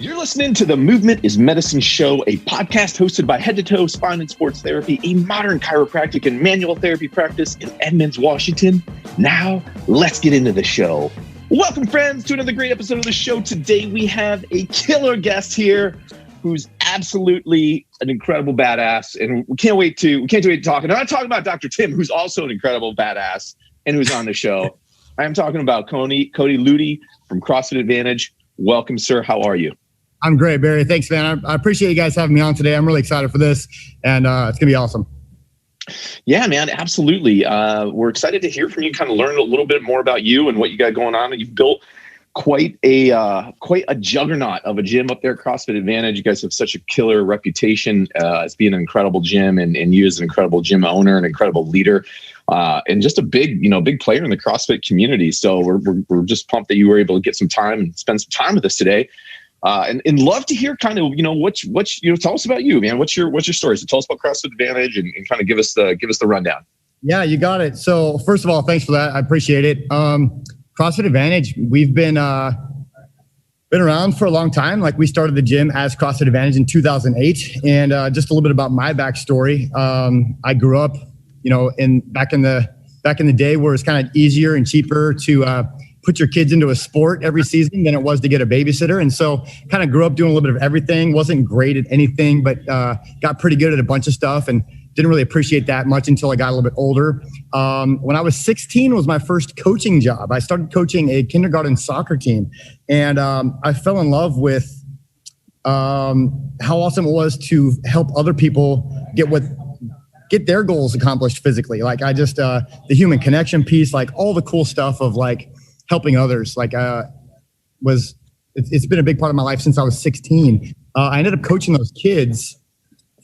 You're listening to the Movement is Medicine Show, a podcast hosted by Head to Toe Spine and Sports Therapy, a modern chiropractic and manual therapy practice in Edmonds, Washington. Now, let's get into the show. Welcome, friends, to another great episode of the show. Today, we have a killer guest here who's absolutely an incredible badass, and we can't wait to talk. And I'm not talking about Dr. Tim, who's also an incredible badass and who's on the show. I am talking about Cody Looney from CrossFit Advantage. Welcome, sir. How are you? I'm great, Barry. Thanks, man. I appreciate you guys having me on today. I'm really excited for this, and it's going to be awesome. Yeah, man, absolutely. We're excited to hear from you, kind of learn a little bit more about you and what you got going on. You've built quite a juggernaut of a gym up there at CrossFit Advantage. You guys have such a killer reputation as being an incredible gym, and you as an incredible gym owner, an incredible leader, and just a big player in the CrossFit community. So we're just pumped that you were able to get some time and spend some time with us today. And love to hear kind of, tell us about you, man. What's your story? So tell us about CrossFit Advantage and kind of give us the rundown. Yeah, you got it. So first of all, thanks for that. I appreciate it. CrossFit Advantage, we've been around for a long time. Like, we started the gym as CrossFit Advantage in 2008. And just a little bit about my backstory. I grew up, back in the day where it's kind of easier and cheaper to put your kids into a sport every season than it was to get a babysitter. And so kind of grew up doing a little bit of everything, wasn't great at anything, but got pretty good at a bunch of stuff and didn't really appreciate that much until I got a little bit older. When I was 16 was my first coaching job. I started coaching a kindergarten soccer team, and I fell in love with how awesome it was to help other people get their goals accomplished physically. Like, I just, the human connection piece, like all the cool stuff of like helping others, like it's been a big part of my life since I was 16. I ended up coaching those kids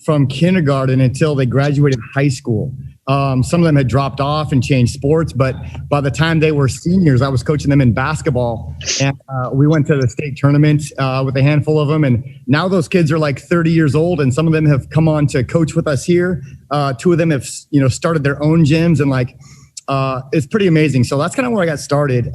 from kindergarten until they graduated high school. Some of them had dropped off and changed sports, but by the time they were seniors, I was coaching them in basketball. And we went to the state tournament with a handful of them. And now those kids are like 30 years old, and some of them have come on to coach with us here. Two of them have, started their own gyms, and like, it's pretty amazing. So that's kind of where I got started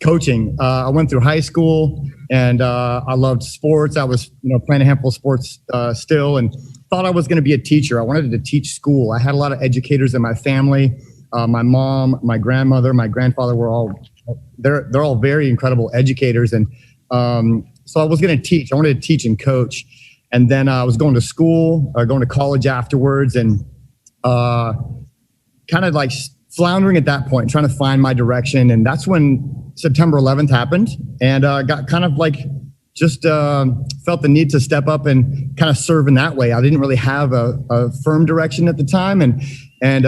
coaching. I went through high school, and I loved sports. I was, playing a handful of sports still, and thought I was going to be a teacher. I wanted to teach school. I had a lot of educators in my family. My mom, my grandmother, my grandfather they're all very incredible educators. And so I was going to teach. I wanted to teach and coach. And then I was going to school, going to college afterwards, and kind of like floundering at that point, trying to find my direction. And that's when September 11th happened, and got kind of like just felt the need to step up and kind of serve in that way. I didn't really have a firm direction at the time. And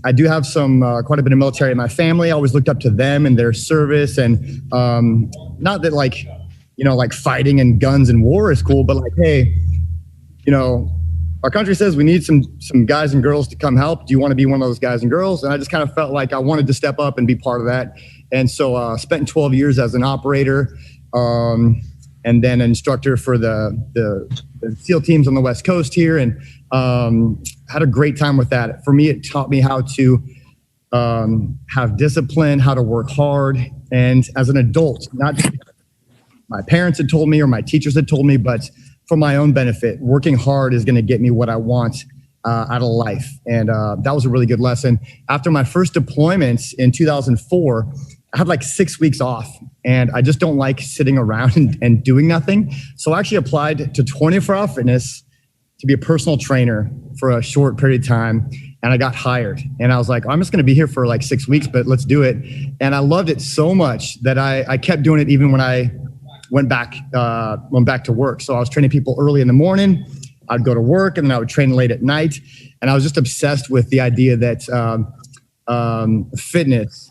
I do have quite a bit of military in my family. I always looked up to them and their service. And not that like fighting and guns and war is cool, but like, hey, our country says we need some guys and girls to come help. Do you want to be one of those guys and girls? And I just kind of felt like I wanted to step up and be part of that. And so spent 12 years as an operator, and then an instructor for the SEAL teams on the West Coast here, and had a great time with that. For me, it taught me how to have discipline, how to work hard. And as an adult, not just my parents had told me or my teachers had told me, but for my own benefit, working hard is going to get me what I want out of life. And that was a really good lesson. After my first deployments in 2004, I had like 6 weeks off, and I just don't like sitting around and doing nothing. So I actually applied to 24 Hour Fitness to be a personal trainer for a short period of time. And I got hired, and I was like, I'm just going to be here for like 6 weeks, but let's do it. And I loved it so much that I kept doing it even when I went back to work. So I was training people early in the morning. I'd go to work, and then I would train late at night. And I was just obsessed with the idea that fitness,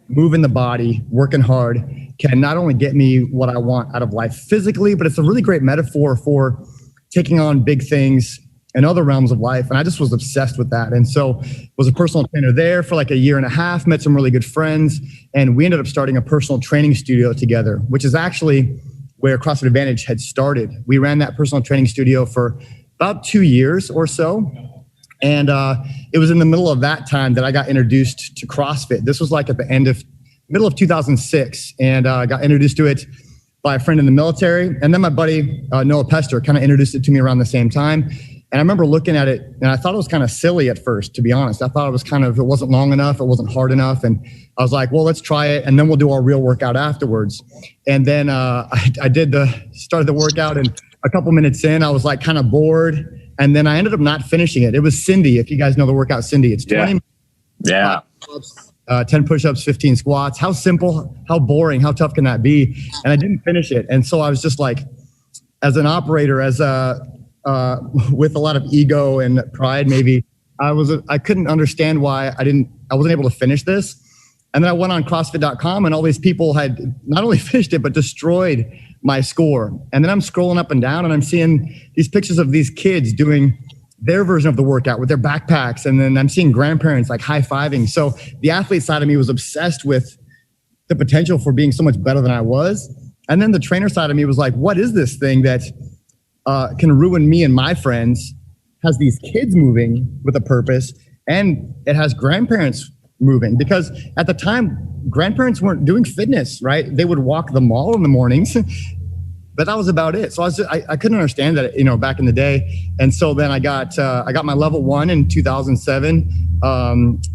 moving the body, working hard, can not only get me what I want out of life physically, but it's a really great metaphor for taking on big things in other realms of life. And I just was obsessed with that. And so was a personal trainer there for like a year and a half, met some really good friends, and we ended up starting a personal training studio together, which is actually where CrossFit Advantage had started. We ran that personal training studio for about 2 years or so. And it was in the middle of that time that I got introduced to CrossFit. This was like at the middle of 2006, and got introduced to it by a friend in the military. And then my buddy, Noah Pester, kind of introduced it to me around the same time. And I remember looking at it and I thought it was kind of silly at first, to be honest. I thought it wasn't long enough. It wasn't hard enough. And I was like, well, let's try it. And then we'll do our real workout afterwards. And then I started the workout, and a couple minutes in, I was like kind of bored. And then I ended up not finishing it. It was Cindy. If you guys know the workout, Cindy, it's 20 minutes, 10 push-ups, 15 squats. How simple, how boring, how tough can that be? And I didn't finish it. And so I was just like, as an operator, with a lot of ego and pride, maybe I couldn't understand why I wasn't able to finish this. And then I went on CrossFit.com, and all these people had not only finished it, but destroyed my score. And then I'm scrolling up and down, and I'm seeing these pictures of these kids doing their version of the workout with their backpacks. And then I'm seeing grandparents like high-fiving. So the athlete side of me was obsessed with the potential for being so much better than I was. And then the trainer side of me was like, what is this thing that can ruin me and my friends, has these kids moving with a purpose, and it has grandparents moving? Because at the time, grandparents weren't doing fitness, right? They would walk the mall in the mornings, but that was about it. So I couldn't understand that, back in the day. And so then I got my level 1 in 2007.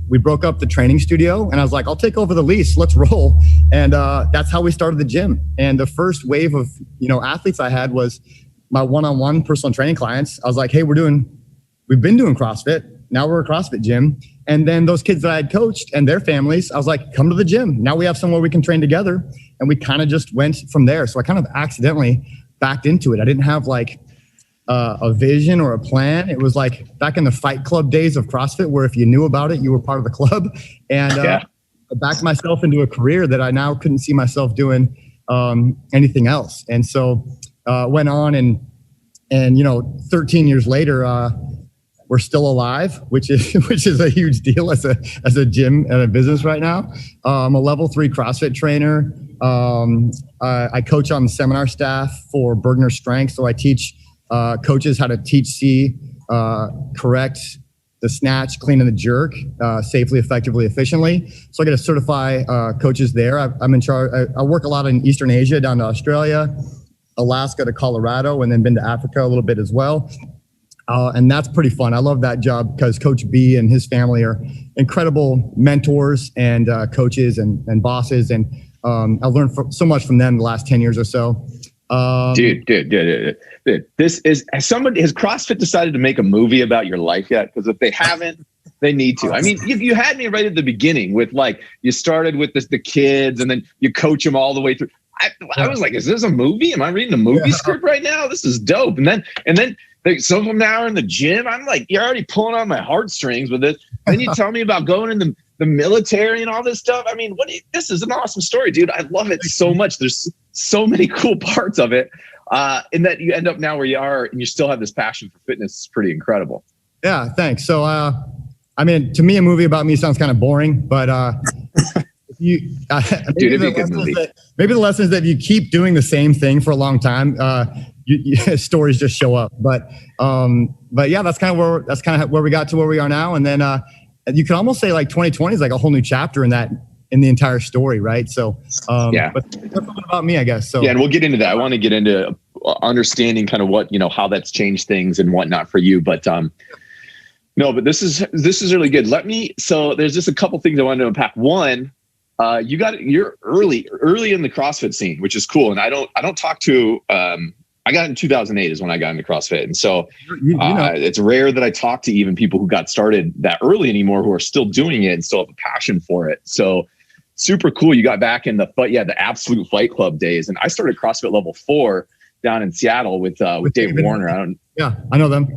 We broke up the training studio, and I was like, I'll take over the lease. Let's roll. And that's how we started the gym. And the first wave of, athletes I had was my one-on-one personal training clients. I was like, hey, we've been doing CrossFit. Now we're a CrossFit gym. And then those kids that I had coached and their families, I was like, come to the gym. Now we have somewhere we can train together. And we kind of just went from there. So I kind of accidentally backed into it. I didn't have like a vision or a plan. It was like back in the Fight Club days of CrossFit, where if you knew about it, you were part of the club. And I backed myself into a career that I now couldn't see myself doing anything else. And so went on and 13 years later, we're still alive, which is a huge deal as a gym and a business right now. I'm a level 3 CrossFit trainer. I coach on the seminar staff for Bergner Strength. So I teach coaches how to teach correct the snatch, clean, and the jerk safely, effectively, efficiently. So I get to certify coaches there. I'm in charge. I work a lot in Eastern Asia, down to Australia, Alaska to Colorado, and then been to Africa a little bit as well. And that's pretty fun. I love that job because Coach B and his family are incredible mentors and coaches and bosses. And I've learned so much from them the last 10 years or so. Dude. Has CrossFit decided to make a movie about your life yet? Because if they haven't, they need to. I mean, you had me right at the beginning with like, you started with the kids and then you coach them all the way through. I was like, is this a movie? Am I reading a movie script right now? This is dope. And then some of them now are in the gym. I'm like, you're already pulling on my heartstrings with this. Then you tell me about going in the military and all this stuff. I mean, this is an awesome story, dude. I love it so much. There's so many cool parts of it. And that you end up now where you are and you still have this passion for fitness is pretty incredible. Yeah, thanks. So, I mean, to me, a movie about me sounds kind of boring, but maybe the lesson is that if you keep doing the same thing for a long time, stories just show up. But yeah, that's kind of where we got to where we are now. And then you can almost say like 2020 is like a whole new chapter in the entire story, right? So but that's a little about me, I guess. So yeah, and we'll get into that. I want to get into understanding kind of what how that's changed things and whatnot for you. But no, but this is really good. So there's just a couple things I wanted to unpack. One, you're early in the CrossFit scene, which is cool. And I don't talk to, I got in 2008 is when I got into CrossFit. And so it's rare that I talk to even people who got started that early anymore, who are still doing it and still have a passion for it. So super cool. You got back in the absolute Fight Club days. And I started CrossFit level 4 down in Seattle with Dave Warner. I know them.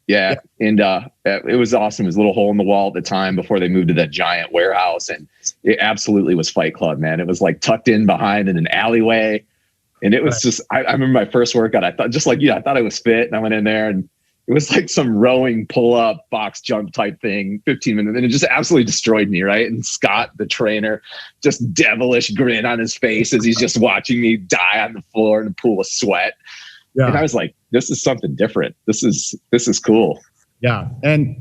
Yeah. And it was awesome. It was a little hole in the wall at the time before they moved to that giant warehouse. And it absolutely was Fight Club, man. It was like tucked in behind in an alleyway. And it was just, I remember my first workout, I thought, just like you, I thought I was fit. And I went in there and it was like some rowing pull-up box jump type thing, 15 minutes. And it just absolutely destroyed me, right? And Scott, the trainer, just devilish grin on his face as he's just watching me die on the floor in a pool of sweat. Yeah. And I was like, this is something different. This is cool. Yeah. And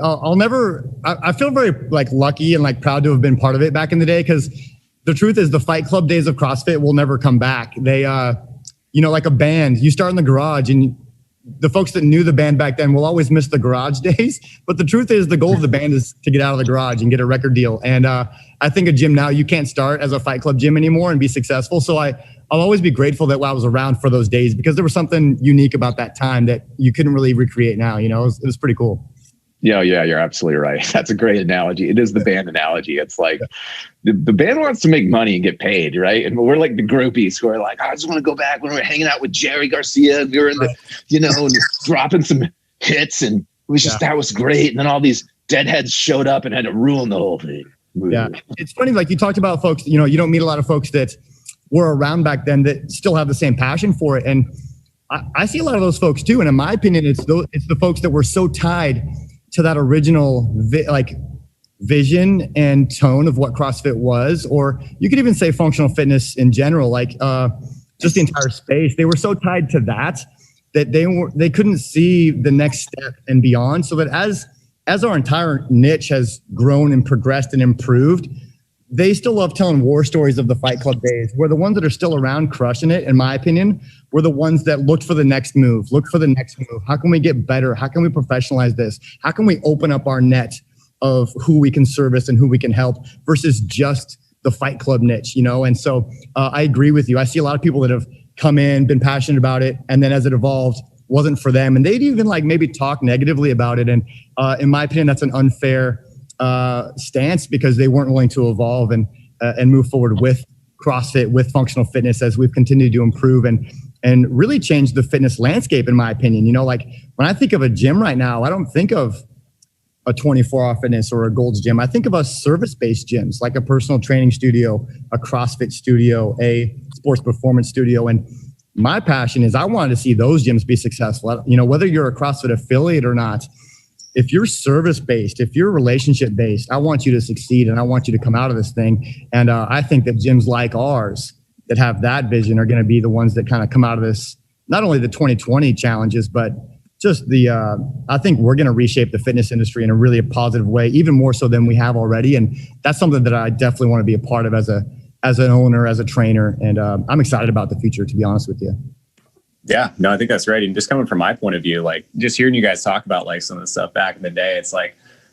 I feel very like lucky and like proud to have been part of it back in the day. Cause the truth is the Fight Club days of CrossFit will never come back. They, like a band, you start in the garage, and the folks that knew the band back then will always miss the garage days. But the truth is the goal of the band is to get out of the garage and get a record deal. And I think a gym now, you can't start as a Fight Club gym anymore and be successful. So I'll always be grateful that I was around for those days, because there was something unique about that time that you couldn't really recreate now. It was pretty cool. Yeah, you're absolutely right. That's a great analogy. It is the band analogy. It's like the band wants to make money and get paid, right? And we're like the groupies who are like, I just want to go back when we were hanging out with Jerry Garcia. We were in the, and dropping some hits, and it was just, that was great. And then all these deadheads showed up and had to ruin the whole thing. Yeah. It's funny, like you talked about folks, you don't meet a lot of folks that were around back then that still have the same passion for it. And I see a lot of those folks too. And in my opinion, it's the folks that were so tied to that original vision and tone of what CrossFit was, or you could even say functional fitness in general, just the entire space. They were so tied to that they couldn't see the next step and beyond. So that as our entire niche has grown and progressed and improved, they still love telling war stories of the Fight Club days, where the ones that are still around crushing it, in my opinion, were the ones that looked for the next move. How can we get better? How can we professionalize this? How can we open up our net of who we can service and who we can help versus just the Fight Club niche, And so I agree with you. I see a lot of people that have come in, been passionate about it, and then as it evolved, wasn't for them. And they'd even maybe talk negatively about it. And in my opinion, that's an unfair stance, because they weren't willing to evolve and move forward with CrossFit, with functional fitness, as we've continued to improve and really change the fitness landscape, in my opinion. When I think of a gym right now, I don't think of a 24-hour fitness or a Gold's Gym. I think of us service-based gyms, like a personal training studio, a CrossFit studio, a sports performance studio. And my passion is I wanted to see those gyms be successful. Whether you're a CrossFit affiliate or not, if you're service-based, if you're relationship-based, I want you to succeed, and I want you to come out of this thing. And I think that gyms like ours that have that vision are going to be the ones that kind of come out of this, not only the 2020 challenges, but just I think we're going to reshape the fitness industry in a really positive way, even more so than we have already. And that's something that I definitely want to be a part of as an owner, as a trainer. And I'm excited about the future, to be honest with you. Yeah, no, I think that's right. And just coming from my point of view, just hearing you guys talk about some of the stuff back in the day, it's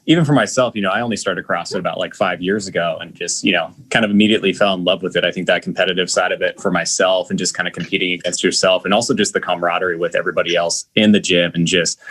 even for myself, I only started CrossFit about 5 years ago, and just, kind of immediately fell in love with it. I think that competitive side of it for myself, and just kind of competing against yourself, and also just the camaraderie with everybody else in the gym, and just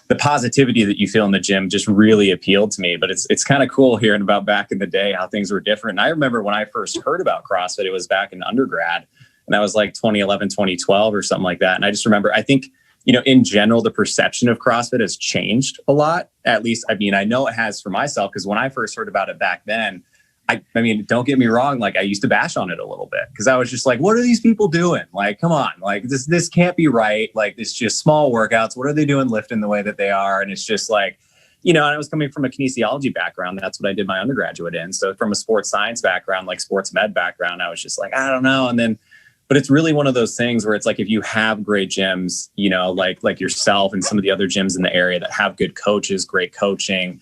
the positivity that you feel in the gym just really appealed to me. But it's kind of cool hearing about back in the day, how things were different. And I remember when I first heard about CrossFit, it was back in undergrad. And that was 2011, 2012 or something like that. And I just remember, I think, in general, the perception of CrossFit has changed a lot. At least, I know it has for myself, because when I first heard about it back then, I don't get me wrong, I used to bash on it a little bit, because I was just what are these people doing? Come on, this can't be right. It's just small workouts. What are they doing lifting the way that they are? And it's just and I was coming from a kinesiology background. That's what I did my undergraduate in. So from a sports science background, sports med background, I was just I don't know. And then, but it's really one of those things where it's if you have great gyms, like yourself and some of the other gyms in the area that have good coaches, great coaching,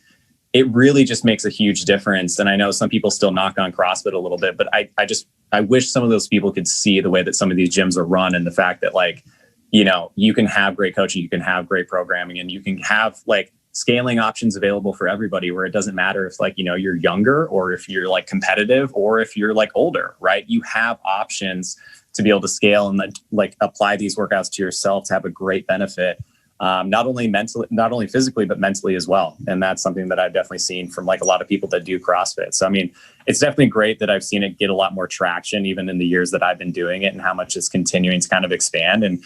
it really just makes a huge difference. And I know some people still knock on CrossFit a little bit, but I wish some of those people could see the way that some of these gyms are run, and the fact that you can have great coaching, you can have great programming, and you can have scaling options available for everybody, where it doesn't matter if you're younger, or if you're competitive, or if you're older, right? You have options to be able to scale and apply these workouts to yourself to have a great benefit, not only physically, but mentally as well. And that's something that I've definitely seen from a lot of people that do CrossFit. So, it's definitely great that I've seen it get a lot more traction, even in the years that I've been doing it, and how much it's continuing to kind of expand and,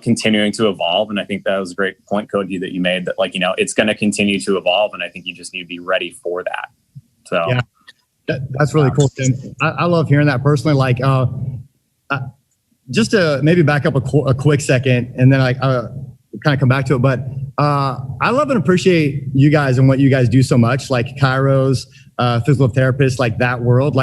continuing to evolve. And I think that was a great point, Cody, that you made, that it's going to continue to evolve. And I think you just need to be ready for that. So yeah, that's really cool, Tim. I love hearing that personally. Just to maybe back up a quick second, and then kind of come back to it. But I love and appreciate you guys and what you guys do so much, chiros, physical therapists, that world.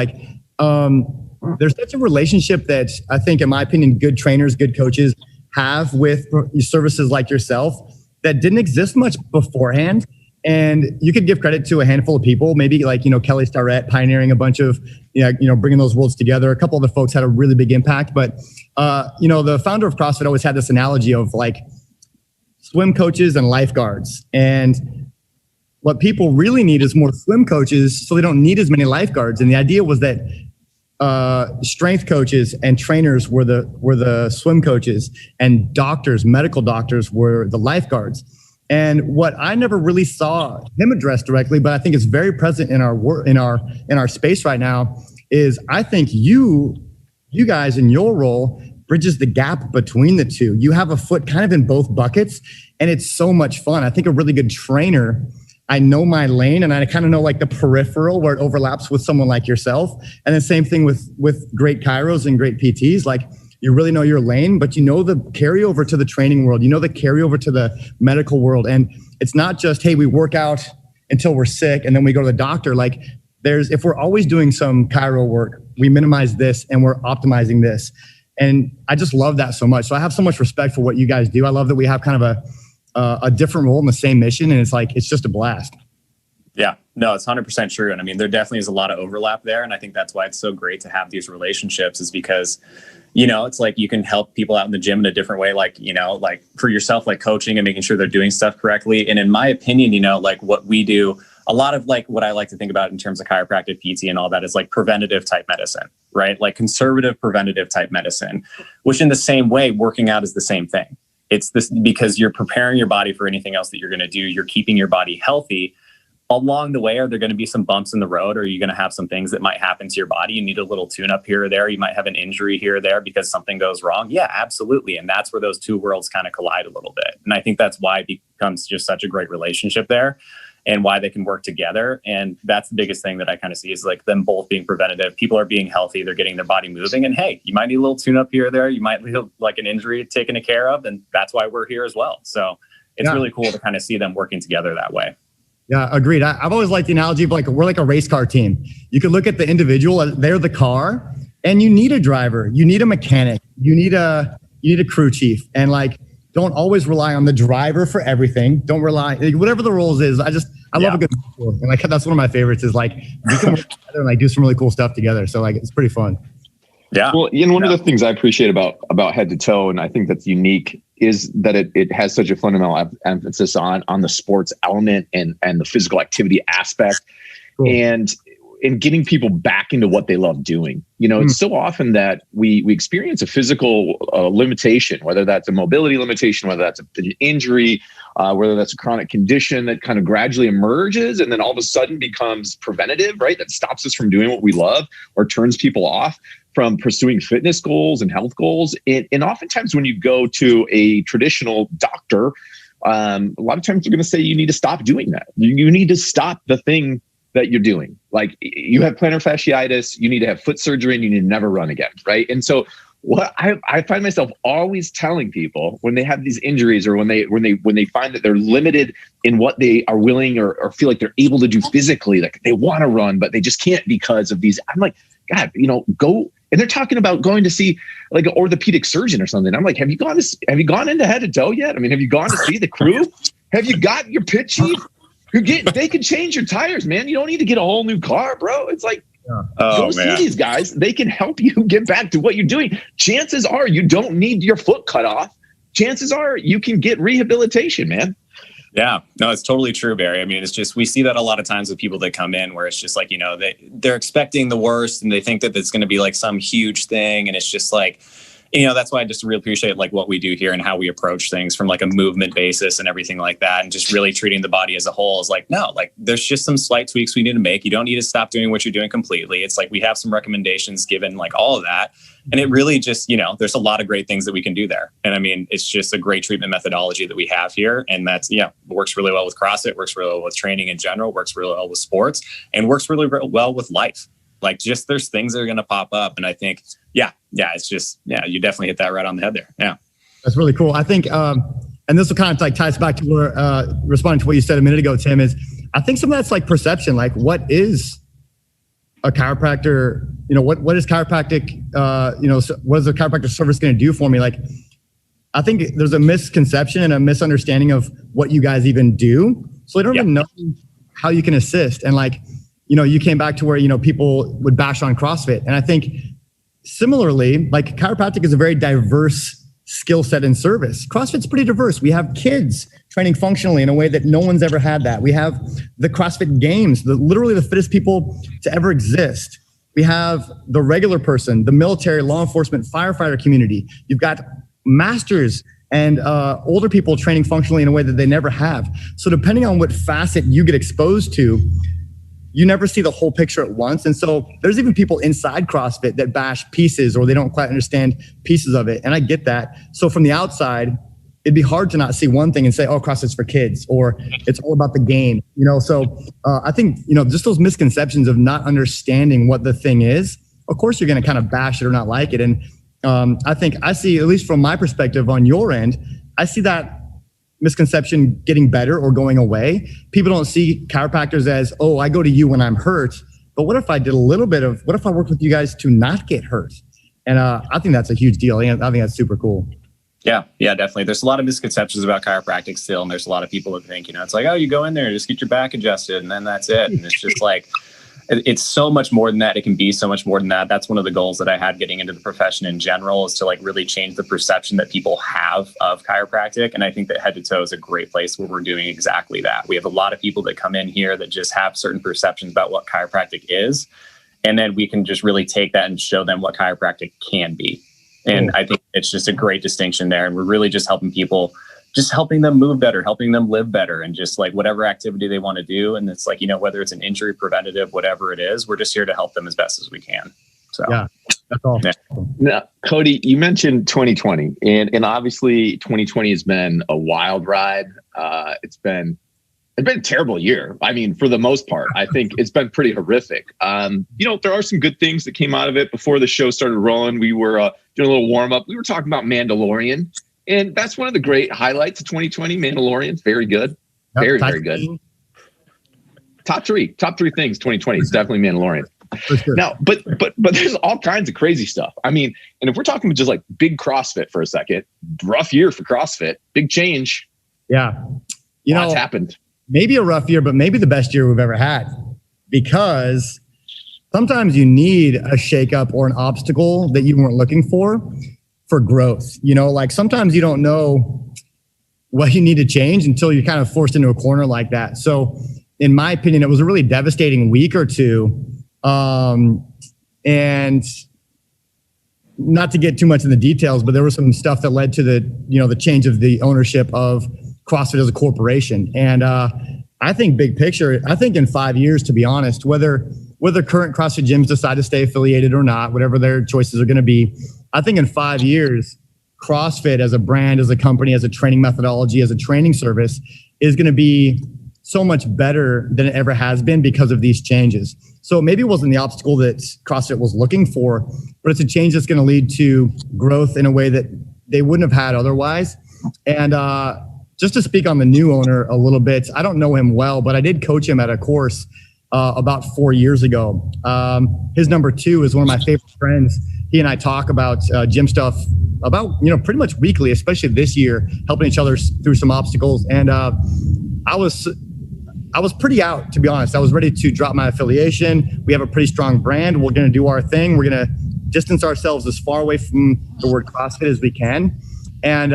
There's such a relationship that I think, in my opinion, good trainers, good coaches have with services like yourself that didn't exist much beforehand. And you could give credit to a handful of people, maybe like, Kelly Starrett pioneering a bunch of, bringing those worlds together. A couple other folks had a really big impact. But, the founder of CrossFit always had this analogy of like swim coaches and lifeguards. And what people really need is more swim coaches so they don't need as many lifeguards. And the idea was that strength coaches and trainers were the swim coaches, and medical doctors were the lifeguards. And what I never really saw him address directly, but I think it's very present in our work, in our space right now, is I think you guys in your role bridges the gap between the two. You have a foot kind of in both buckets, and it's so much fun. I think a really good trainer, I know my lane, and I kind of know like the peripheral where it overlaps with someone like yourself. And the same thing with great chiros and great PTs. Like, you really know your lane, but you know the carryover to the training world. You know the carryover to the medical world. And it's not just, hey, we work out until we're sick and then we go to the doctor. Like, if we're always doing some chiro work, we minimize this and we're optimizing this. And I just love that so much. So I have so much respect for what you guys do. I love that we have kind of a different role in the same mission. And it's just a blast. Yeah, no, it's 100% true. And I mean, there definitely is a lot of overlap there. And I think that's why it's so great to have these relationships, is because, it's like you can help people out in the gym in a different way, like, like for yourself, like coaching and making sure they're doing stuff correctly. And in my opinion, like what we do, a lot of like what I like to think about in terms of chiropractic, PT and all that is like preventative type medicine, right? Like conservative preventative type medicine, which in the same way, working out is the same thing. It's this because you're preparing your body for anything else that you're going to do. You're keeping your body healthy. Along the way, are there going to be some bumps in the road? Or are you going to have some things that might happen to your body? You need a little tune up here or there. You might have an injury here or there because something goes wrong. Yeah, absolutely. And that's where those two worlds kind of collide a little bit. And I think that's why it becomes just such a great relationship there and why they can work together. And that's the biggest thing that I kind of see is like them both being preventative. People are being healthy. They're getting their body moving. And hey, you might need a little tune up here or there. You might need like an injury taken care of. And that's why we're here as well. So it's really cool to kind of see them working together that way. Yeah, agreed. I've always liked the analogy of like, we're like a race car team. You can look at the individual, they're the car, and you need a driver, you need a mechanic, you need a crew chief. And like, don't always rely on the driver for everything. Don't rely, whatever the roles is. I love a good mentor. And like, that's one of my favorites is like, we can work together and like do some really cool stuff together. So like, it's pretty fun. Yeah. Well, one of the things I appreciate about Head to Toe, and I think that's unique, is that it has such a fundamental emphasis on the sports element and the physical activity aspect, cool. and getting people back into what they love doing. It's so often that we experience a physical limitation, whether that's a mobility limitation, whether that's an injury, whether that's a chronic condition that kind of gradually emerges and then all of a sudden becomes preventative, right? That stops us from doing what we love or turns people off from pursuing fitness goals and health goals. And oftentimes when you go to a traditional doctor, a lot of times they're going to say you need to stop doing that. You need to stop the thing that you're doing. Like, you have plantar fasciitis, you need to have foot surgery, and you need to never run again, right? And so what I find myself always telling people when they have these injuries, or when they find that they're limited in what they are willing or feel like they're able to do physically, like they want to run, but they just can't because of these. I'm like, God, go. And they're talking about going to see like an orthopedic surgeon or something. I'm like, have you gone into Head to Toe yet? I mean, have you gone to see the crew? Have you got your pit chief? They can change your tires, man. You don't need to get a whole new car, bro. It's like, go see these guys. They can help you get back to what you're doing. Chances are you don't need your foot cut off. Chances are you can get rehabilitation, man. Yeah, no, it's totally true, Barry. I mean, it's just, we see that a lot of times with people that come in where it's just like, they're expecting the worst and they think that it's going to be like some huge thing. And it's just like, that's why I just really appreciate like what we do here and how we approach things from like a movement basis and everything like that. And just really treating the body as a whole is like, no, like there's just some slight tweaks we need to make. You don't need to stop doing what you're doing completely. It's like, we have some recommendations given, like all of that. And it really just, there's a lot of great things that we can do there. And I mean, it's just a great treatment methodology that we have here. And that's, works really well with CrossFit, works really well with training in general, works really well with sports, and works really well with life. Like, just there's things that are going to pop up. And I think, it's just, you definitely hit that right on the head there. Yeah. That's really cool. I think, and this will kind of like ties back to where, responding to what you said a minute ago, Tim, is I think some of that's like perception. Like, what is a chiropractor? What is chiropractic? What is a chiropractor service going to do for me? Like, I think there's a misconception and a misunderstanding of what you guys even do. So they don't even know how you can assist. And like, you came back to where, people would bash on CrossFit. And I think similarly, like chiropractic is a very diverse skill set and service. CrossFit's pretty diverse. We have kids training functionally in a way that no one's ever had that. We have the CrossFit Games, literally the fittest people to ever exist. We have the regular person, the military, law enforcement, firefighter community. You've got masters and older people training functionally in a way that they never have. So depending on what facet you get exposed to, you never see the whole picture at once. And so there's even people inside CrossFit that bash pieces or they don't quite understand pieces of it. And I get that. So from the outside, it'd be hard to not see one thing and say, oh, CrossFit's for kids, or it's all about the game. So I think, just those misconceptions of not understanding what the thing is, of course, you're going to kind of bash it or not like it. And I think I see, at least from my perspective on your end, I see that misconception getting better or going away. People don't see chiropractors as, oh, I go to you when I'm hurt. But what if I did what if I worked with you guys to not get hurt? And I think that's a huge deal. I think that's super cool. Yeah, definitely. There's a lot of misconceptions about chiropractic still. And there's a lot of people that think, it's like, oh, you go in there, just get your back adjusted and then that's it. And it's just like, it's so much more than that. It can be so much more than that. That's one of the goals that I had getting into the profession in general, is to like really change the perception that people have of chiropractic. And I think that Head to Toe is a great place where we're doing exactly that. We have a lot of people that come in here that just have certain perceptions about what chiropractic is. And then we can just really take that and show them what chiropractic can be. And I think it's just a great distinction there. And we're really just helping people, just helping them move better, helping them live better, and just like whatever activity they want to do. And it's like, whether it's an injury preventative, whatever it is, we're just here to help them as best as we can. So yeah, that's all. Yeah. Now, Cody, you mentioned 2020 and obviously 2020 has been a wild ride. It's been a terrible year. I mean, for the most part, I think it's been pretty horrific. There are some good things that came out of it. Before the show started rolling, we were doing a little warm up. We were talking about Mandalorian. And that's one of the great highlights of 2020. Mandalorian's very good. Very, very good. Top three things 2020 is definitely Mandalorian. For sure. Now, but there's all kinds of crazy stuff. I mean, and if we're talking just like big CrossFit for a second, rough year for CrossFit, big change. Yeah. What's happened? Maybe a rough year, but maybe the best year we've ever had, because sometimes you need a shakeup or an obstacle that you weren't looking for growth. Like sometimes you don't know what you need to change until you're kind of forced into a corner like that. So in my opinion, it was a really devastating week or two. And not to get too much in the details, but there was some stuff that led to the change of the ownership of CrossFit as a corporation. And I think big picture, I think in 5 years, to be honest, whether current CrossFit gyms decide to stay affiliated or not, whatever their choices are going to be, I think in 5 years, CrossFit as a brand, as a company, as a training methodology, as a training service is going to be so much better than it ever has been because of these changes. So maybe it wasn't the obstacle that CrossFit was looking for, but it's a change that's going to lead to growth in a way that they wouldn't have had otherwise. And just to speak on the new owner a little bit, I don't know him well, but I did coach him at a course about 4 years ago. His number 2 is one of my favorite friends. He and I talk about gym stuff about, pretty much weekly, especially this year, helping each other through some obstacles. And I was pretty out, to be honest. I was ready to drop my affiliation. We have a pretty strong brand. We're going to do our thing. We're going to distance ourselves as far away from the word CrossFit as we can. And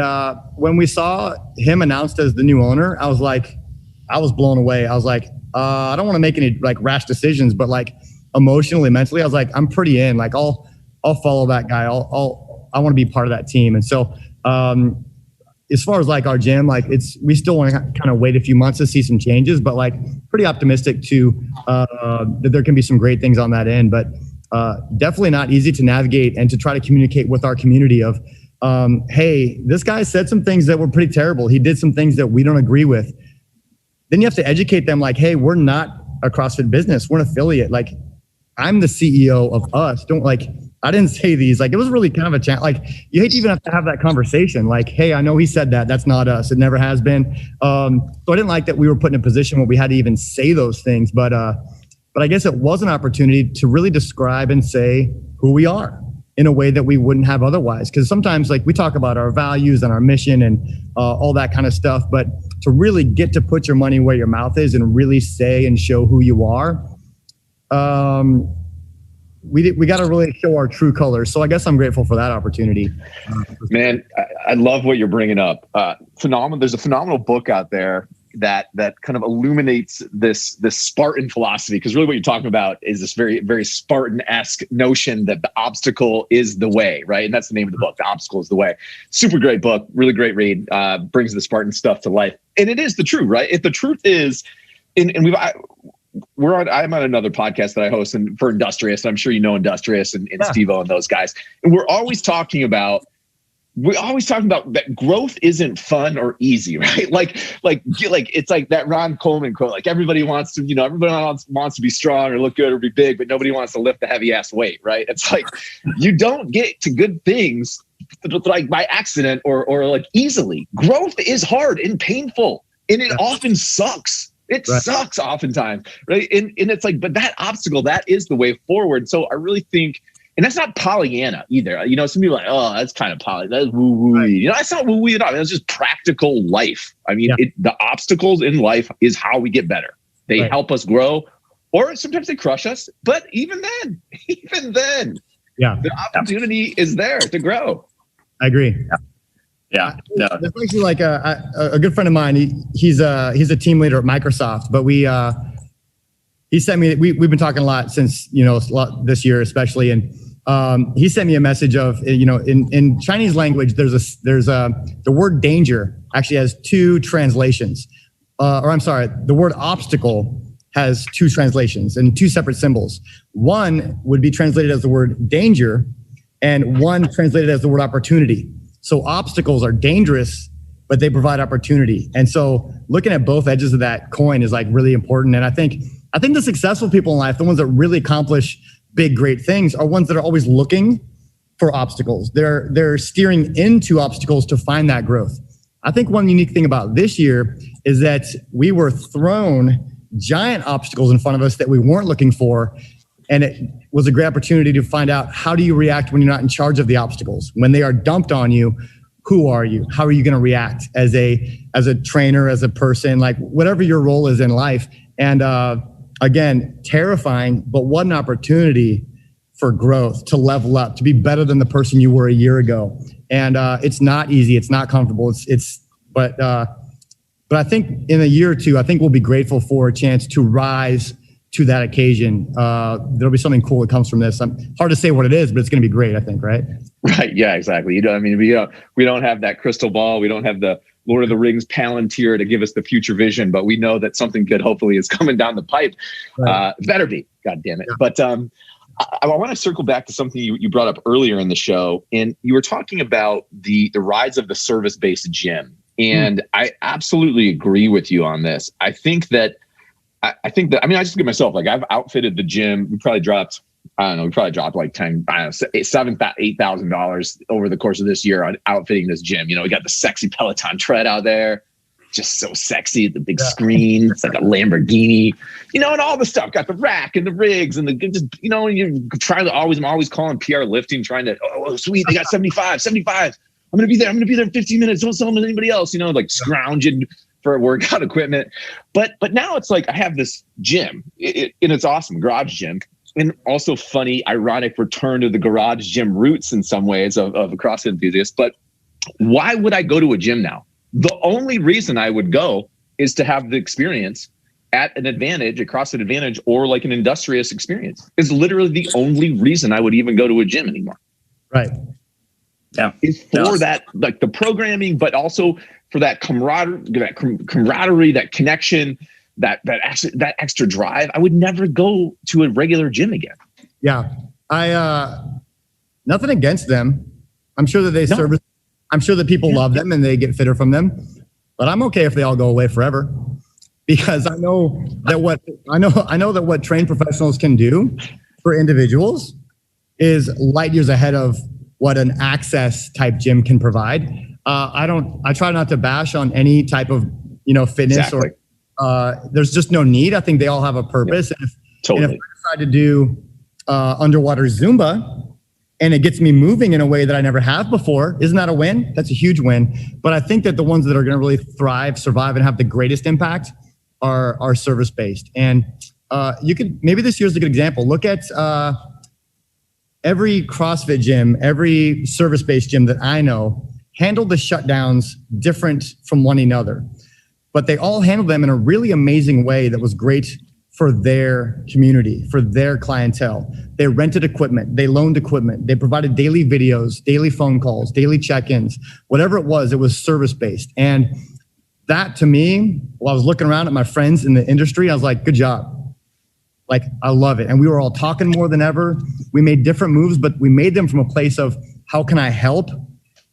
when we saw him announced as the new owner, I was blown away. I was like, I don't want to make any like rash decisions, but like emotionally, mentally, I was like, I'm pretty in. Like I'll follow that guy. I want to be part of that team. And so as far as like our gym, like we still want to kind of wait a few months to see some changes, but like pretty optimistic to that there can be some great things on that end. But definitely not easy to navigate and to try to communicate with our community of, hey, this guy said some things that were pretty terrible. He did some things that we don't agree with. Then you have to educate them like, hey, we're not a CrossFit business. We're an affiliate. Like I'm the CEO of us. I didn't say these. Like it was really kind of a challenge. Like you hate to even have to have that conversation. Like, hey, I know he said that. That's not us. It never has been. So I didn't like that we were put in a position where we had to even say those things. But I guess it was an opportunity to really describe and say who we are in a way that we wouldn't have otherwise. Because sometimes like we talk about our values and our mission and all that kind of stuff. But to really get to put your money where your mouth is and really say and show who you are, we got to really show our true colors. So I guess I'm grateful for that opportunity. Man, I love what you're bringing up. Phenomenal. There's a phenomenal book out there that kind of illuminates this Spartan philosophy, because really what you're talking about is this very, very Spartan-esque notion that the obstacle is the way, right? And that's the name of the book. The Obstacle is the Way. Super great book, really great read. Brings the Spartan stuff to life, and it is the truth, right? If the truth is, I'm on another podcast that I host for Industrious. I'm sure you know Industrious and Steve-O and those guys, and we're always talking about that growth isn't fun or easy, right? Like it's like that Ron Coleman quote, like everybody wants to be strong or look good or be big, but nobody wants to lift the heavy ass weight, right? It's like, you don't get to good things like by accident or like easily. Growth is hard and painful, and it often sucks. It sucks oftentimes, right? And it's like, but that obstacle, that is the way forward. So I really think, and that's not Pollyanna either. Some people are like, oh, that's kind of that's woo-woo. Right. That's not woo-woo at all. It's just practical life. I mean, the obstacles in life is how we get better. They help us grow, or sometimes they crush us. But even then, the opportunity is there to grow. I agree. Yeah. No. There's actually like a good friend of mine. He's a team leader at Microsoft, but he sent me, we've been talking a lot since, this year, especially. And he sent me a message of, in Chinese language, the word danger actually has two translations. The word obstacle has two translations and two separate symbols. One would be translated as the word danger, and one translated as the word opportunity. So obstacles are dangerous, but they provide opportunity. And so looking at both edges of that coin is like really important. And I think the successful people in life, the ones that really accomplish big, great things, are ones that are always looking for obstacles. They're steering into obstacles to find that growth. I think one unique thing about this year is that we were thrown giant obstacles in front of us that we weren't looking for. And it was a great opportunity to find out, how do you react when you're not in charge of the obstacles? When they are dumped on you, who are you? How are you going to react as a trainer, as a person, like whatever your role is in life? And again, terrifying, but what an opportunity for growth, to level up, to be better than the person you were a year ago. And it's not easy. It's not comfortable. But I think in a year or two, I think we'll be grateful for a chance to rise to that occasion. There'll be something cool that comes from this. Hard to say what it is, but it's going to be great, I think, right? Right. Yeah, exactly. We don't have that crystal ball. We don't have the Lord of the Rings Palantir to give us the future vision, but we know that something good hopefully is coming down the pipe. Right. Better be, God damn it. Yeah. But I want to circle back to something you brought up earlier in the show, and you were talking about the rise of the service-based gym. And I absolutely agree with you on this. I think that, I just give myself, like, I've outfitted the gym. We probably dropped like $8,000 over the course of this year on outfitting this gym. We got the sexy Peloton tread out there, just so sexy, the big screen. It's like a Lamborghini, and all the stuff. Got the rack and the rigs and you're trying to I'm always calling PR Lifting, trying to, oh, sweet, they got 75. I'm going to be there in 15 minutes. Don't sell them to anybody else, like scrounging for workout equipment. But now it's like, I have this gym and it's awesome, garage gym. And also funny, ironic return to the garage gym roots in some ways of a CrossFit enthusiast. But why would I go to a gym now? The only reason I would go is to have the experience at an Advantage, a CrossFit Advantage, or like an Industrious experience. Is literally the only reason I would even go to a gym anymore. Right. Yeah. It's for that, like the programming, but also for that camaraderie, that connection, that extra drive. I would never go to a regular gym again. Yeah. Nothing against them. I'm sure that they service. I'm sure that people love them and they get fitter from them, but I'm okay if they all go away forever, because I know that what trained professionals can do for individuals is light years ahead of what an access type gym can provide. I try not to bash on any type of, fitness. Exactly. Or there's just no need. I think they all have a purpose. Yeah, totally. And if I decide to do underwater Zumba and it gets me moving in a way that I never have before. Isn't that a win? That's a huge win. But I think that the ones that are going to really thrive, survive, and have the greatest impact are service-based. And maybe this year's a good example. Look at every CrossFit gym, every service-based gym that I know handled the shutdowns different from one another. But they all handled them in a really amazing way that was great for their community, for their clientele. They rented equipment, they loaned equipment, they provided daily videos, daily phone calls, daily check-ins, whatever it was service-based. And that to me, while I was looking around at my friends in the industry, I was like, good job. Like, I love it. And we were all talking more than ever. We made different moves, but we made them from a place of how can I help?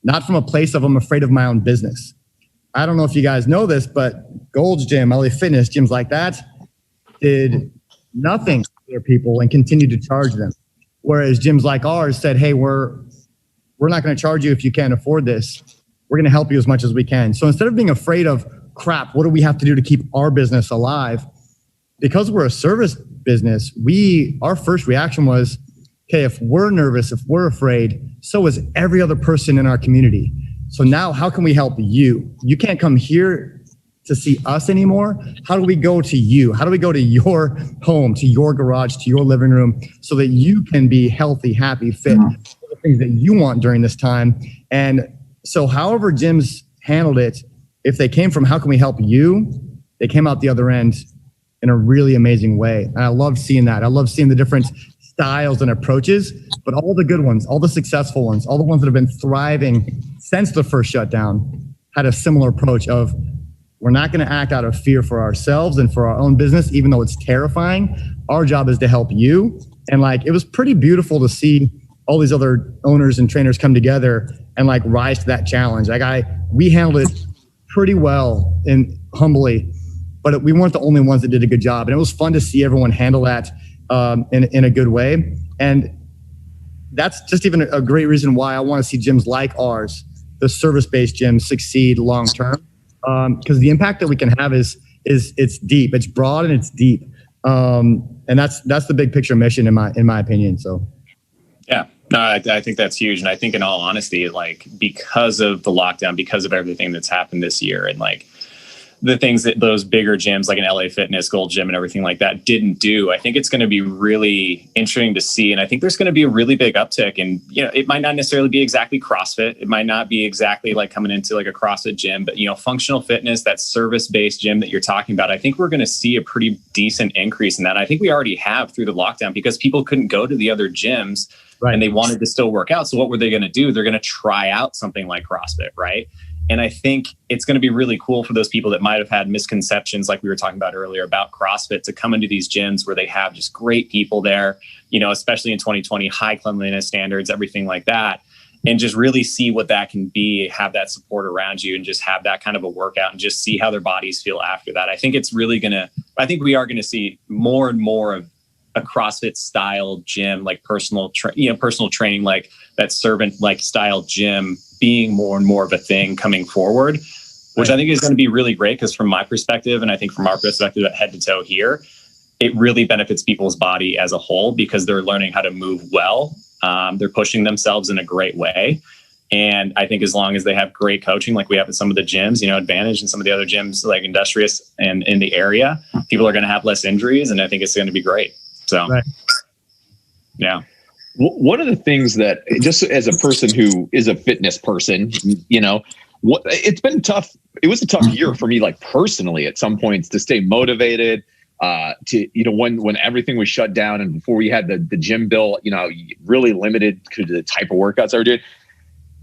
Not from a place of I'm afraid of my own business. I don't know if you guys know this, but Gold's Gym, LA Fitness, gyms like that did nothing for their people and continued to charge them. Whereas gyms like ours said, hey, we're not going to charge you if you can't afford this. We're going to help you as much as we can. So instead of being afraid of crap, what do we have to do to keep our business alive? Because we're a service business, our first reaction was, okay, if we're nervous, if we're afraid, so is every other person in our community. So now how can we help you? You can't come here to see us anymore. How do we go to you? How do we go to your home, to your garage, to your living room so that you can be healthy, happy, fit, the things that you want during this time? And so however gyms handled it, if they came from how can we help you, they came out the other end in a really amazing way. And I love seeing that. I love seeing the different styles and approaches, but all the good ones, all the successful ones, all the ones that have been thriving since the first shutdown had a similar approach of we're not going to act out of fear for ourselves and for our own business, even though it's terrifying. Our job is to help you. And like, it was pretty beautiful to see all these other owners and trainers come together and like rise to that challenge. Like we handled it pretty well and humbly, but we weren't the only ones that did a good job. And it was fun to see everyone handle that in a good way. And that's just even a great reason why I want to see gyms like ours, the service-based gyms, succeed long-term. Because the impact that we can have is it's deep, it's broad and it's deep. And that's the big picture mission in my opinion. So. Yeah. No, I think that's huge. And I think in all honesty, like because of the lockdown, because of everything that's happened this year and like the things that those bigger gyms like an LA Fitness, Gold Gym and everything like that didn't do, I think it's going to be really interesting to see. And I think there's going to be a really big uptick. And, you know, it might not necessarily be exactly CrossFit. It might not be exactly like coming into like a CrossFit gym, but, you know, functional fitness, that service-based gym that you're talking about, I think we're going to see a pretty decent increase in that. I think we already have through the lockdown because people couldn't go to the other gyms. Right. And they wanted to still work out. So what were they going to do? They're going to try out something like CrossFit, right? And I think it's going to be really cool for those people that might have had misconceptions, like we were talking about earlier, about CrossFit, to come into these gyms where they have just great people there, you know, especially in 2020, high cleanliness standards, everything like that, and just really see what that can be, have that support around you and just have that kind of a workout and just see how their bodies feel after that. I think we are going to see more and more of a CrossFit style gym, like personal training, like that servant like style gym being more and more of a thing coming forward, which I think is going to be really great because from my perspective, and I think from our perspective at Head to Toe here, it really benefits people's body as a whole because they're learning how to move well. They're pushing themselves in a great way. And I think as long as they have great coaching, like we have at some of the gyms, you know, Advantage and some of the other gyms like Industrious and in the area, people are going to have less injuries. And I think it's going to be great. So, yeah. One of the things that, just as a person who is a fitness person, you know, it's been tough. It was a tough year for me, like personally, at some points to stay motivated. To, you know, when everything was shut down and before we had the gym bill, you know, really limited to the type of workouts I were doing.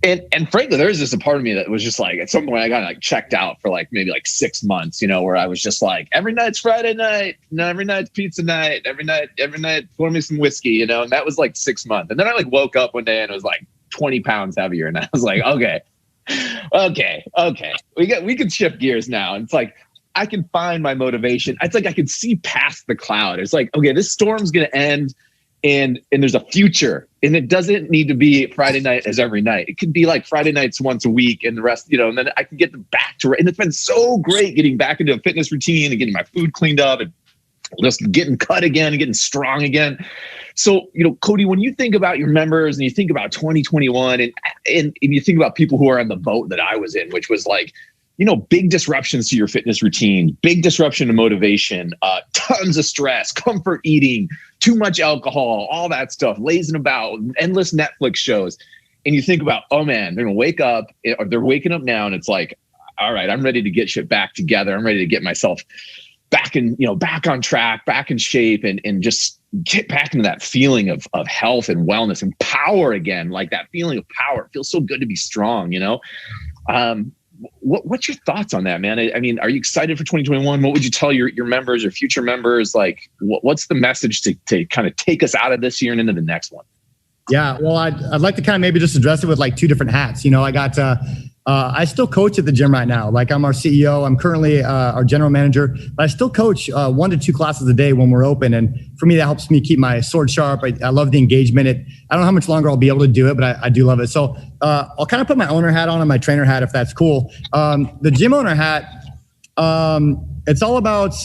And frankly, there was just a part of me that was just like, at some point I got like checked out for like maybe like 6 months, you know, where I was just like, every night's Friday night, no, every night's pizza night, every night, pour me some whiskey, you know, and that was like 6 months. And then I like woke up one day and it was like 20 pounds heavier. And I was like, okay, we can shift gears now. And it's like, I can find my motivation. It's like, I can see past the cloud. It's like, okay, this storm's going to end. And there's a future, and it doesn't need to be Friday night as every night. It could be like Friday nights once a week and the rest, you know, and then I can get back to it. And it's been so great getting back into a fitness routine and getting my food cleaned up and just getting cut again and getting strong again. So, Cody, when you think about your members and you think about 2021 and you think about people who are on the boat that I was in, which was like, big disruptions to your fitness routine, big disruption to motivation, tons of stress, comfort eating, too much alcohol, all that stuff, lazing about, endless Netflix shows. And you think about, oh man, they're going to wake up, or they're waking up now and it's like, all right, I'm ready to get shit back together. I'm ready to get myself back on track, back in shape, and just get back into that feeling of health and wellness and power again. Like that feeling of power. It feels so good to be strong, What's your thoughts on that, man? I mean, are you excited for 2021? What would you tell your members or future members? Like, what's the message to kind of take us out of this year and into the next one? Yeah, well, I'd like to kind of maybe just address it with like two different hats. I got I still coach at the gym right now. Like I'm our CEO. I'm currently our general manager, but I still coach 1 to 2 classes a day when we're open. And for me, that helps me keep my sword sharp. I love the engagement. I don't know how much longer I'll be able to do it, but I do love it. So I'll kind of put my owner hat on and my trainer hat if that's cool. The gym owner hat, it's all about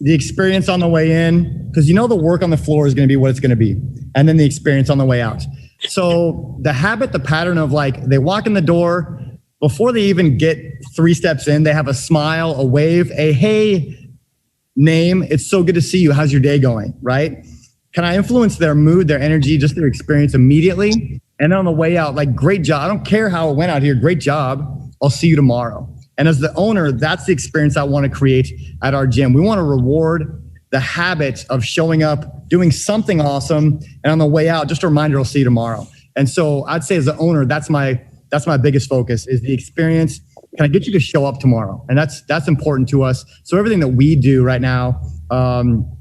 the experience on the way in, because the work on the floor is going to be what it's going to be. And then the experience on the way out. So the pattern of like, they walk in the door, before they even get 3 steps in, they have a smile, a wave, a hey name. It's so good to see you. How's your day going? Right? Can I influence their mood, their energy, just their experience immediately? And then on the way out, like, great job. I don't care how it went out here. Great job. I'll see you tomorrow. And as the owner, that's the experience I want to create at our gym. We want to reward the habit of showing up, doing something awesome, and on the way out, just a reminder, I'll see you tomorrow. And so I'd say as the owner, that's my biggest focus is the experience. Can I get you to show up tomorrow? And that's important to us. So everything that we do right now,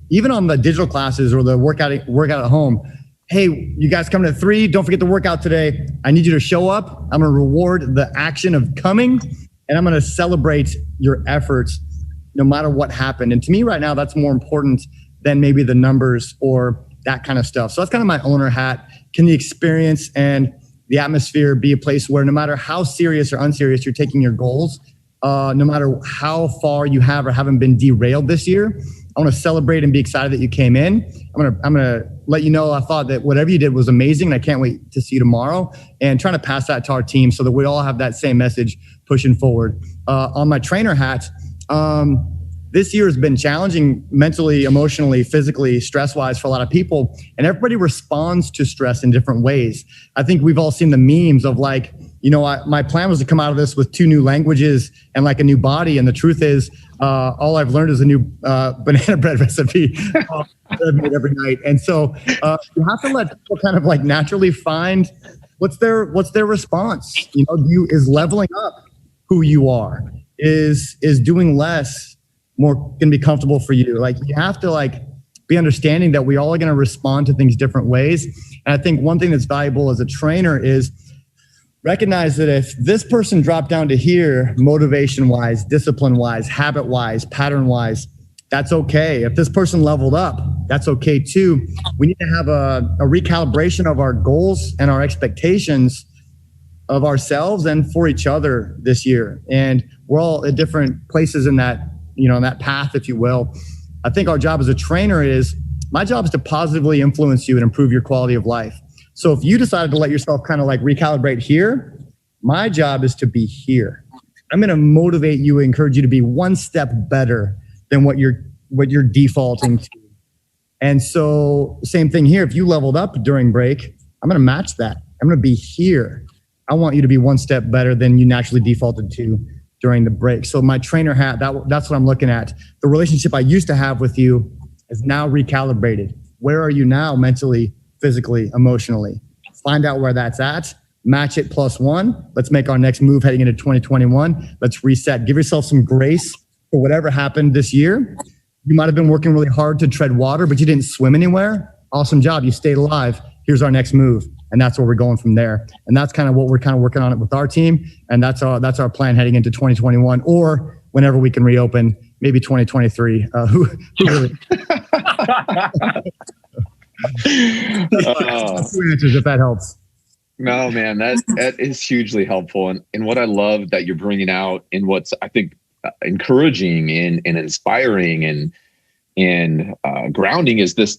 even on the digital classes or the workout at home, hey, you guys coming at 3, don't forget the workout today. I need you to show up. I'm going to reward the action of coming, and I'm going to celebrate your efforts no matter what happened. And to me right now, that's more important than maybe the numbers or that kind of stuff. So that's kind of my owner hat. Can the experience and the atmosphere be a place where no matter how serious or unserious you're taking your goals, no matter how far you have or haven't been derailed this year, I want to celebrate and be excited that you came in. I'm gonna let you know I thought that whatever you did was amazing, and I can't wait to see you tomorrow. And trying to pass that to our team so that we all have that same message pushing forward. On my trainer hat, this year has been challenging mentally, emotionally, physically, stress-wise for a lot of people, and everybody responds to stress in different ways. I think we've all seen the memes of like, my plan was to come out of this with 2 new languages and like a new body, and the truth is, all I've learned is a new banana bread recipe that I made every night. And so you have to let people kind of like naturally find what's their response. Is leveling up who you are, is doing less more going to be comfortable for you. Like you have to like be understanding that we all are going to respond to things different ways. And I think one thing that's valuable as a trainer is recognize that if this person dropped down to here, motivation wise, discipline wise, habit wise, pattern wise, that's okay. If this person leveled up, that's okay too. We need to have a recalibration of our goals and our expectations of ourselves and for each other this year. And we're all at different places in that, in that path, if you will. I think our job as a trainer my job is to positively influence you and improve your quality of life. So if you decided to let yourself kind of like recalibrate here, my job is to be here. I'm going to motivate you, encourage you to be 1 step better than what you're defaulting to. And so same thing here. If you leveled up during break, I'm going to match that. I'm going to be here. I want you to be 1 step better than you naturally defaulted to during the break. So my trainer hat, that's what I'm looking at. The relationship I used to have with you is now recalibrated. Where are you now mentally, physically, emotionally? Find out where that's at. Match it +1. Let's make our next move heading into 2021. Let's reset. Give yourself some grace for whatever happened this year. You might have been working really hard to tread water, but you didn't swim anywhere. Awesome job. You stayed alive. Here's our next move. And that's where we're going from there. And that's kind of what we're kind of working on it with our team. And that's our plan heading into 2021 or whenever we can reopen, maybe 2023. Who really? Answers if that helps. No, man, that is hugely helpful. And what I love that you're bringing out and what's, I think, encouraging and inspiring and And grounding is this,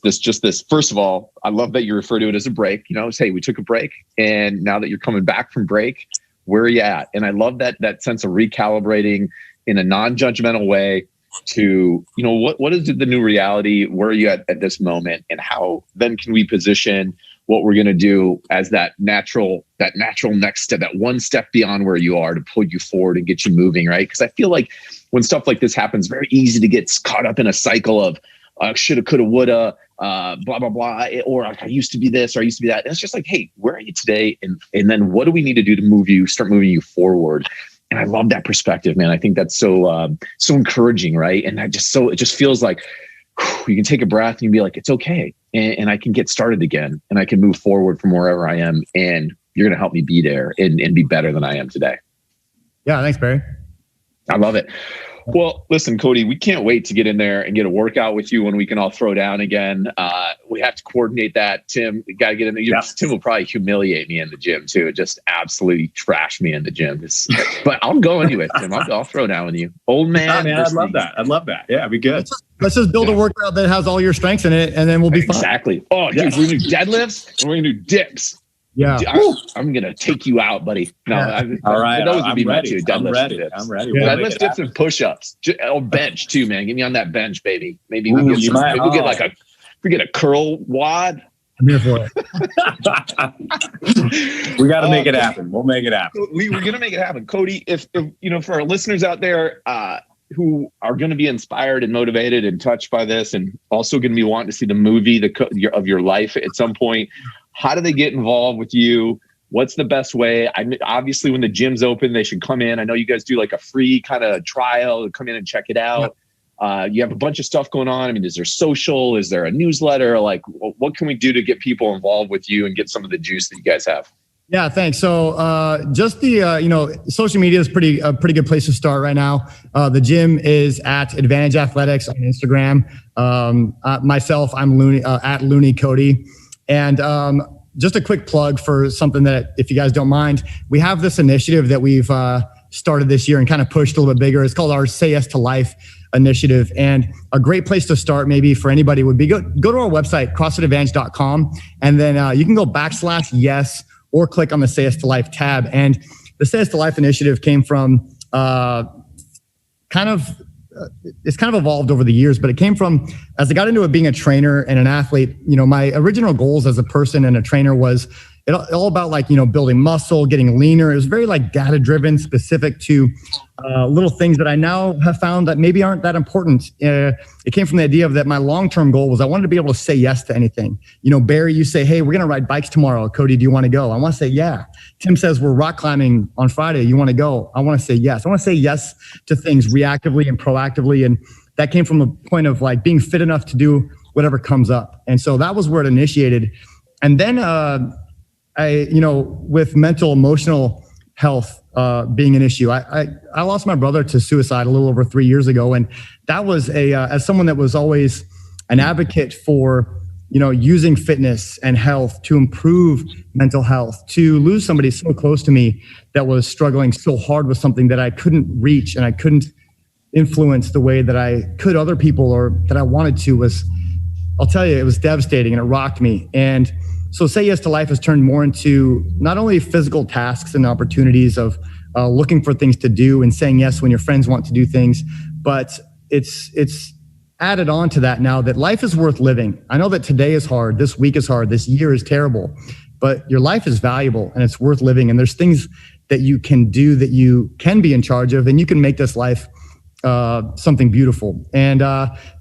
first of all, I love that you refer to it as a break. You know, it's, hey, we took a break. And now that you're coming back from break, where are you at? And I love that sense of recalibrating in a non-judgmental way to, you know, what is the new reality? Where are you at this moment? And how then can we position what we're going to do as that natural next step, that one step beyond where you are to pull you forward and get you moving, right? Because I feel like when stuff like this happens, very easy to get caught up in a cycle of shoulda, coulda, woulda, blah, blah, blah, or I used to be this, or I used to be that. And it's just like, hey, where are you today? And then what do we need to do to start moving you forward? And I love that perspective, man. I think that's so encouraging, right? And it just feels like you can take a breath and you can be like, it's okay. And I can get started again and I can move forward from wherever I am. And you're going to help me be there and be better than I am today. Yeah. Thanks, Barry. I love it. Well, listen, Cody, we can't wait to get in there and get a workout with you when we can all throw down again. We have to coordinate that. Tim, got to get in there. Yeah. Tim will probably humiliate me in the gym too. Just absolutely trash me in the gym. But I'll go anyway, Tim. I'll throw down with you. Old man. Man, I'd love that. Yeah, it'd be good. Let's just build a workout that has all your strengths in it, and then we'll be fine. Exactly. Oh, dude, we're going to do deadlifts and we're going to do dips. Yeah. I'm going to take you out, buddy. No, all right. Those would be my two. I'm ready. Yeah. Deadlift, dips, and push-ups. Or bench too, man. Get me on that bench, baby. Maybe we'll get a curl wad. I'm here for it. We got to make it happen. We'll make it happen. We're going to make it happen. Cody, if you know, for our listeners out there who are going to be inspired and motivated and touched by this, and also going to be wanting to see the movie of your life at some point, how do they get involved with you? What's the best way? Obviously, when the gym's open, they should come in. I know you guys do like a free kind of trial to come in and check it out. You have a bunch of stuff going on. I mean, is there social? Is there a newsletter? Like, what can we do to get people involved with you and get some of the juice that you guys have? Yeah, thanks. So just the, social media is a pretty good place to start right now. The gym is at Advantage Athletics on Instagram. Myself, I'm Looney, at Looney Cody. And just a quick plug for something that, if you guys don't mind, we have this initiative that we've started this year and kind of pushed a little bit bigger. It's called our Say Yes to Life initiative. And a great place to start maybe for anybody would be go to our website, CrossFitAdvantage.com. And then you can go /yes or click on the Say Yes to Life tab. And the Say Yes to Life initiative came from it's kind of evolved over the years, but it came from, as I got into it being a trainer and an athlete, my original goals as a person and a trainer was all about building muscle, getting leaner. It was very data driven, specific to little things that I now have found that maybe aren't that important. It came from the idea of that my long-term goal was I wanted to be able to say yes to anything. Barry, you say, hey, we're going to ride bikes tomorrow. Cody, do you want to go? I want to say, yeah. Tim says, we're rock climbing on Friday. You want to go? I want to say yes. I want to say yes to things reactively and proactively. And that came from a point of being fit enough to do whatever comes up. And so that was where it initiated. And then, with mental, emotional health being an issue, I lost my brother to suicide a little over 3 years ago. And that was as someone that was always an advocate for, using fitness and health to improve mental health, to lose somebody so close to me that was struggling so hard with something that I couldn't reach and I couldn't influence the way that I could other people or that I wanted to I'll tell you, it was devastating and it rocked me. And so Say Yes to Life has turned more into not only physical tasks and opportunities of looking for things to do and saying yes when your friends want to do things, but it's added on to that now that life is worth living. I know that today is hard, this week is hard, this year is terrible, but your life is valuable and it's worth living. And there's things that you can do that you can be in charge of, and you can make this life something beautiful. And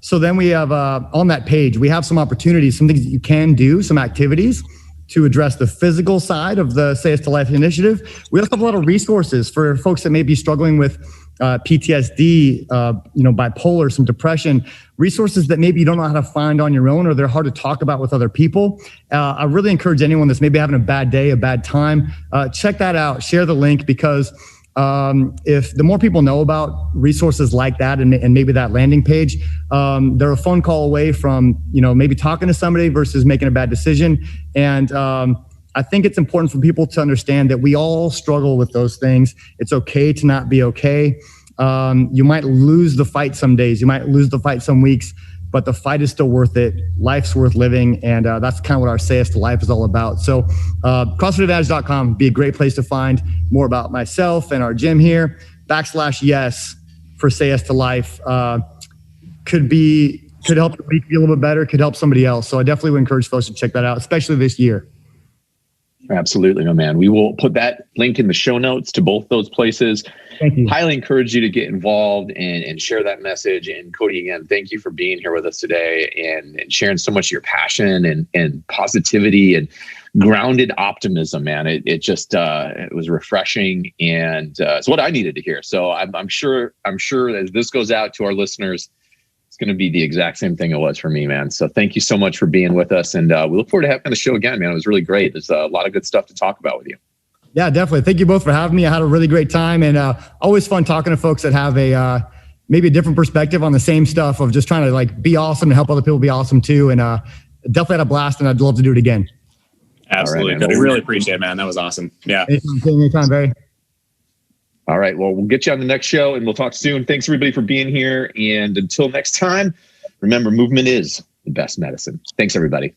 so then we have on that page, we have some opportunities, some things that you can do, some activities to address the physical side of the Say Yes to Life initiative. We also have a lot of resources for folks that may be struggling with PTSD, bipolar, some depression, resources that maybe you don't know how to find on your own or they're hard to talk about with other people. I really encourage anyone that's maybe having a bad day, a bad time, check that out, share the link, because if the more people know about resources like that and maybe that landing page, they're a phone call away from, maybe talking to somebody versus making a bad decision. And I think it's important for people to understand that we all struggle with those things. It's okay to not be okay. You might lose the fight some days. You might lose the fight some weeks. but the fight is still worth it. Life's worth living. And that's kind of what our Say Yes to Life is all about. So CrossFitAdvantage.com would be a great place to find more about myself and our gym here. /yes for Say Yes to Life. Could help the week be a little bit better, could help somebody else. So I definitely would encourage folks to check that out, especially this year. Absolutely, my man. We will put that link in the show notes to both those places. Thank you. Highly encourage you to get involved and share that message. And Cody, again, thank you for being here with us today and sharing so much of your passion and positivity and grounded optimism, man. It was refreshing, and it's what I needed to hear. So I'm sure as this goes out to our listeners, it's going to be the exact same thing it was for me, man. So thank you so much for being with us. And we look forward to having the show again, man. It was really great. There's a lot of good stuff to talk about with you. Yeah, definitely. Thank you both for having me. I had a really great time, and always fun talking to folks that have maybe a different perspective on the same stuff of just trying to like be awesome and help other people be awesome too. And definitely had a blast, and I'd love to do it again. Absolutely. Right, I really appreciate it, man. That was awesome. Yeah. Anytime, Barry. All right. Well, we'll get you on the next show and we'll talk soon. Thanks everybody for being here. And until next time, remember, movement is the best medicine. Thanks everybody.